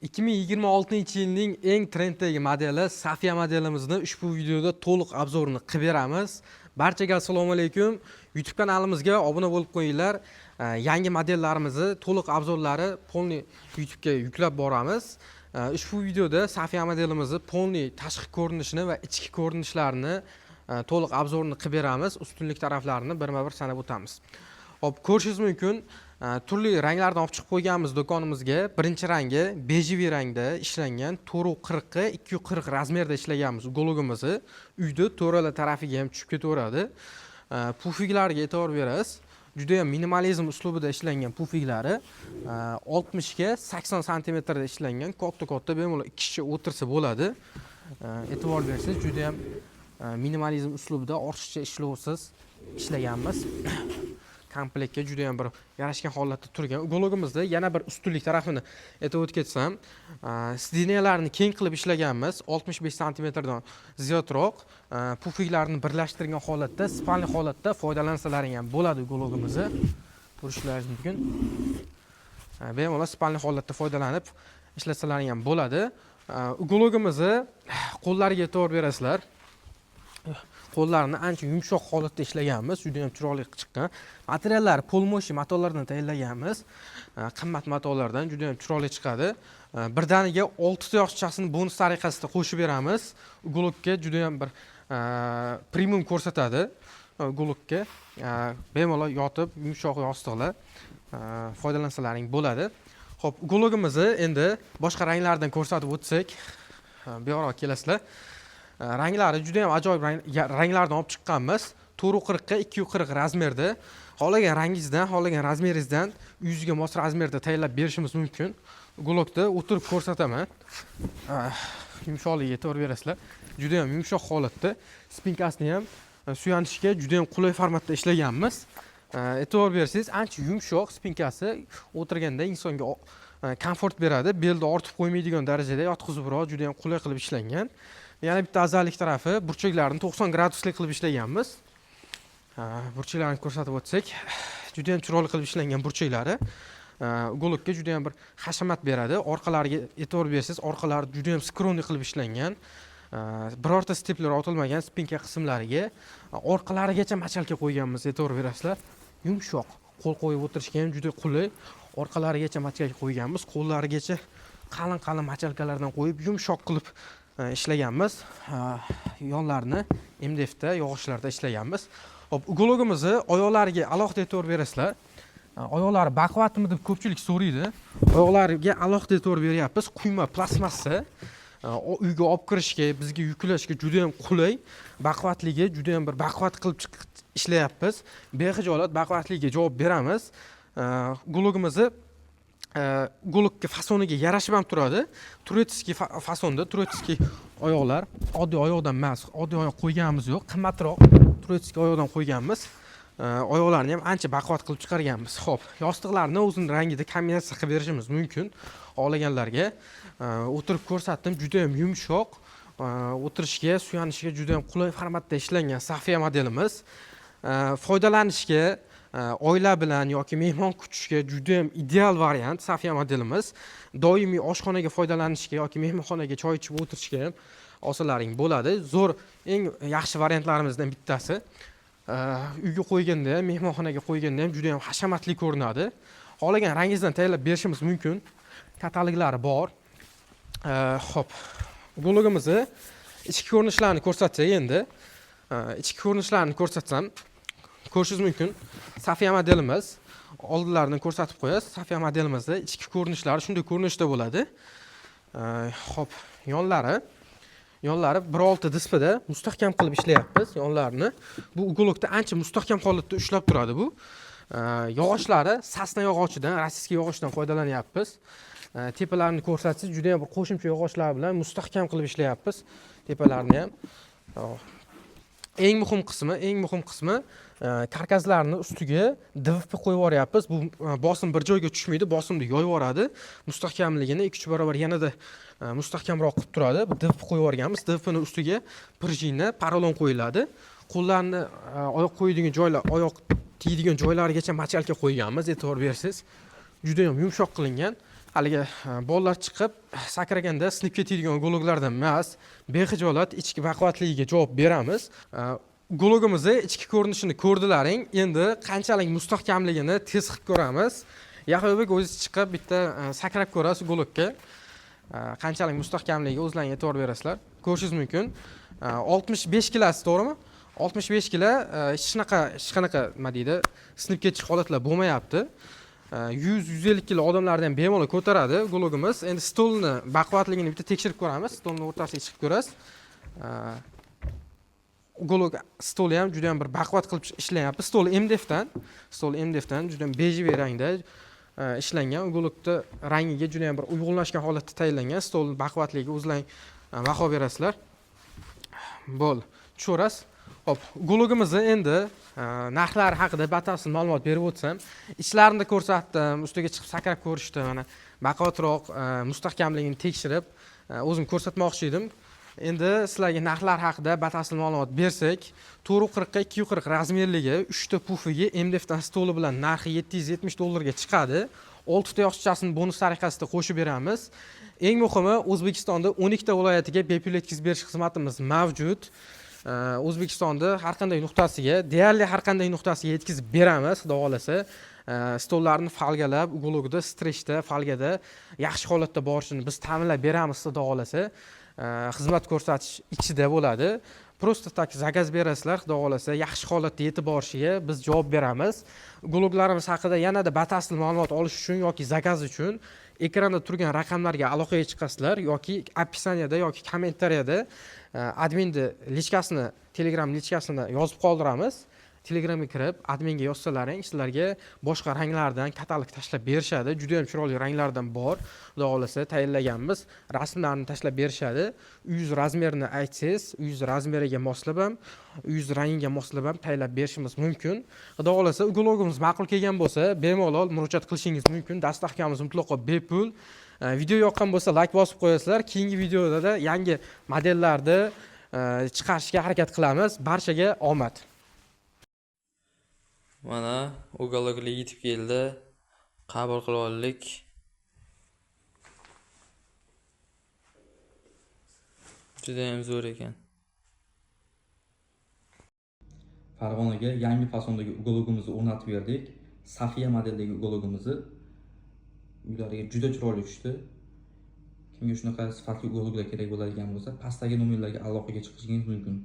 2026-yilning eng trenddagi modeli Safia modelimizni ushbu videoda to'liq obzorini qilib beramiz. Barchaga assalomu alaykum. YouTube kanalimizga obuna bo'lib qo'yinglar. Yangi modellarimizni to'liq obzorlari polni YouTube ga yuklab boramiz. Ushbu videoda Safia modelimizni polni tashqi ko'rinishini va ichki ko'rinishlarini to'liq obzorini qilib beramiz. Ustunlik taraflarini birma-bir sanab o'tamiz. Hop, ko'rishingiz mumkin. Turli ranglardan olib chiqib qo'yganmiz do'konimizga. Birinchi rangi bejiviy rangda ishlangan 440 ga 240 razmerda ishlaganmiz uglogimizni. Uyda to'ralar tarafiga ham tushib ketaveradi. Pufiklarga e'tibor berasiz. Juda ham minimalizm uslubida ishlangan pufiklari 60 ga 80 sm da ishlangan katta bemalol ikki kishi o'tirsa bo'ladi. E'tibor bersangiz juda ham minimalizm uslubida ortiqcha ishlovsiz ishlaganmiz. Komplektga juda ham bir yarashgan holatda turgan. Uglogimizda yana bir ustunlik tarafini aytib o'tib ketsam, sideniyalarni keng qilib ishlaganmiz. 65 sm dan ziyodroq pufiklarni birlashtirgan holatda, spalni holatda foydalansalaring ham bo'ladi uglogimizni. Ko'rishlaringiz mumkin. Bemalol spalni holatda foydalanib ishlasalaring ham bo'ladi. Uglogimizni qo'llariga e'tibor berasizlar. Qo'llarni ancha yumshoq holatda ishlaganmiz, juda ham chiroyli chiqqan. Materiallari polmoshi matolardan tayyorlaganmiz. Qimmat matolardan juda ham chiroyli chiqadi. Birdaniga 6 ta yoshchasini bonus tariqasida qo'shib beramiz. Uglogga juda ham bir premium ko'rsatadi. Uglogga bemalol yotib yumshoq yostiqlar foydalansalaring bo'ladi. Xo'p, uglogimizni endi boshqa ranglardan ko'rsatib o'tsak, bu yoqqa kelasizlar. Ranglari juda ham ajoyib ranglardan olib chiqqanmiz. 440 ga 240 razmerda. Xohlagan rangingizdan, xohlagan razmeringizdan uyingizga mos razmerda tayyorlab berishimiz mumkin. Uglogda o'tirib ko'rsataman. Yumshoqligiga e'tibor berasizlar. Juda ham yumshoq holatda. Spinkasini ham suyanishga juda ham qulay formatda ishlaganmiz. E'tibor bersangiz, ancha yumshoq spinkasi o'tirganda insonga komfort beradi. Belda ortib qo'ymaydigan darajada yotqizibroq juda ham qulay qilib ishlangan. Yana bitta afzallik tarafi, burchaklarni 90 graduslik qilib ishlaganmiz. Burchaklarni ko'rsatib o'tsak, juda ham chiroyli qilib ishlangan burchaklari uglogga juda ham bir hashamat beradi. Orqalariga e'tibor bersangiz, orqalari juda ham skronli qilib ishlangan. Birorta stepler otilmagan spinka qismlariga, orqalarigacha machalka qo'yganmiz, e'tibor berasizlar. Yumshoq, qo'l qo'yib o'tirishga ham juda qulay. Orqalarigacha machalka qo'yganmiz, qo'llarigacha qalin machalkalardan qo'yib yumshoq qilib ishlaganmiz. Yonlarini MDFda yog'ochlarda ishlaganmiz. Hop, uglogimizni oyoqlariga alohida e'tibor berasizlar. Oyoqlari baquvvatmi deb ko'pchilik so'raydi. Oyoqlariga alohida e'tibor beryapmiz. Quyma plastmassa. Uyga olib kirishga, bizga yuklashga juda ham qulay. Baquvvatligi juda ham bir baquvvat qilib ishlayapmiz. Bexijolat baquvvatligiga javob beramiz. Uglogimizni uglogga fasoniga yarashib ham turadi. Turetskiy fasonda, turetskiy oyoqlar, oddiy oyoqdan emas, oddiy oyoq qo'yganimiz yo'q, qimmatroq turetskiy oyoqdan qo'yganmiz. Oyoqlarni ham ancha baquvvat qilib chiqarganmiz. Xo'p, yostiqlarni o'zining rangida kombinatsiya qilib berishimiz mumkin. Xohlaganlarga o'tirib ko'rsatdim, juda ham yumshoq, o'tirishga, suyanishga juda ham qulay formatda ishlangan Safia modelimiz. Foydalanishga, oila bilan yoki mehmon kutishga juda ham ideal variant Safia modelimiz. Doimiy oshxonaga foydalanishga yoki mehmonxonaga choy ichib o'tirishga ham olsalaring bo'ladi. Zo'r, eng yaxshi variantlarimizdan bittasi. Uyga qo'yganda, mehmonxonaga qo'yganda ham juda ham hashamatli ko'rinadi. Xohlagan rangingizdan tayyorlab berishimiz mumkin. Kataloglari bor. Xo'p, uglogimizni ichki ko'rinishlarini ko'rsatsak endi. Ichki ko'rinishlarini ko'rsatsam, ko'rishingiz mumkin. Safia modelimiz oldilaridan ko'rsatib qo'yasiz. Safia modelimizda ichki ko'rinishlari shunday ko'rinishda bo'ladi. Xo'p, yonlari 1.6 displeda mustahkam qilib ishlayapmiz yonlarini. Bu uglogda ancha mustahkam holatda ushlab turadi bu. Yog'ochlari sasna yog'ochidan, rossiyskiy yog'ochdan foydalanyapmiz. Tepalarini ko'rsatsangiz, juda ham bir qo'shimcha yog'ochlar bilan mustahkam qilib ishlayapmiz. Tepalarni ham. Eng muhim qismi karkaslarni ustiga DVP qo'yib yuboryapmiz. Bu bosim bir joyga tushmaydi, bosimni yoyib yuboradi. Mustahkamligini 2-3 barobar yanada mustahkamroq qilib turadi. Bu DVP qo'yib yuborganmiz. DVPning ustiga prujina, porolon qo'yiladi. Qo'llarni oyoq qo'yadigan joylar, oyoq tegadigan joylarigacha machalka qo'yganmiz. E'tibor bersangiz, juda ham yumshoq qilingan. haligi bolalar chiqib sakraganda sinib ketadigan gologlardan emas, bexijolat ichki baquvvatligiga javob beramiz. Gologimizni ichki ko'rinishini ko'rdilaring, endi qanchalik mustahkamligini test qilib ko'ramiz. Yahyo'bek o'zingiz chiqib bitta sakrab ko'rasiz gologga. Qanchalik mustahkamligiga o'zlaringiz e'tibor berasizlar. Ko'rishingiz mumkin. 65 kilosi, to'g'rimi? 65 kilo hech qanaqa nima deydi, sinib ketish holatlar bo'lmayapti. 100-150 kilo odamlarni ham bemalol ko'taradi gologimiz. Endi stolni baquvvatligini bitta tekshirib ko'ramiz. Stolni o'rtasiga chiqib ko'rasiz. Golog stoli ham juda ham bir baquvvat qilib ishlayapti. Stol MDFdan juda ham bejiviy rangda ishlangan. Gologni rangiga juda ham bir uyg'unlashgan holatda tayyorlangan. Stolning baquvvatligiga o'zlaring baho berasizlar. Bo'ldi, tushirasiz. Hop, gologimizni endi narxlari haqida batafsil ma'lumot berib o'tsam, ichlarini ko'rsatdim, ustiga chiqib sakrab ko'rishdi, mana baquvvatroq, mustahkamligini tekshirib o'zim ko'rsatmoqchi edim. Endi sizlarga narxlar haqida batafsil ma'lumot bersak, 440 ga 240 razmerligi 3 ta pufiga MDFdan stoli bilan narxi $770 ga chiqadi. 6 ta yoshchasini bonus tariqasida qo'shib beramiz. Eng muhimi, O'zbekistonda 12 ta viloyatiga bepul yetkazib berish xizmatimiz mavjud. O'zbekistonda har qanday nuqtasiga, deyarli har qanday nuqtasiga yetkazib beramiz, xudo xolasa. Stollarni falgalab, gologda, strechda, falgada yaxshi holatda borishini biz ta'minlab beramiz, xudo xolasa. Xizmat ko'rsatish ichida bo'ladi. Prosta tak zakaz berasizlar, xudo xolasa, yaxshi holatda yetib borishiga biz javob beramiz. Gologlarimiz haqida yanada batafsil ma'lumot olish uchun yoki zakaz uchun ekranda turgan raqamlarga aloqaga chiqasizlar yoki opisaniyada yoki kommentariyada adminni lichkasini, Telegram lichkasini yozib qoldiramiz. Telegramga kirib, adminga yozsalaring, sizlarga boshqa ranglardan katalog tashlab berishadi. Juda ham chiroyli ranglardan bor. Xudo xolasa tayyorlaganmiz. Rasmlarni tashlab berishadi. Uyingiz razmerini aytsangiz, uyingiz razmeriga moslab ham, uyingiz rangiga moslab ham tayyorlab berishimiz mumkin. Xudo xolasa gologimiz ma'qul kelgan bo'lsa, bemalol murojaat qilishingiz mumkin. Dasturxonimiz mutlaqo bepul. Video yoqqan bo'lsa, like bosib qo'yasizlar. Keyingi videoda yangi modellarni chiqarishga harakat qilamiz. Barchaga omad. Mana uголокga yetib keldi. Qabul qilib oldik. Juda ham zo'r ekan. Farg'onaga yangi fasondagi uголокimizni o'rnatib berdik. Safiya modeldagi uголокimizni uylariga juda chiroyli tushdi. Kimga shunaqa sifatli uголокlar kerak bo'ladigan bo'lsa, pastdagi nomerlarga aloqaga chiqishingiz mumkin.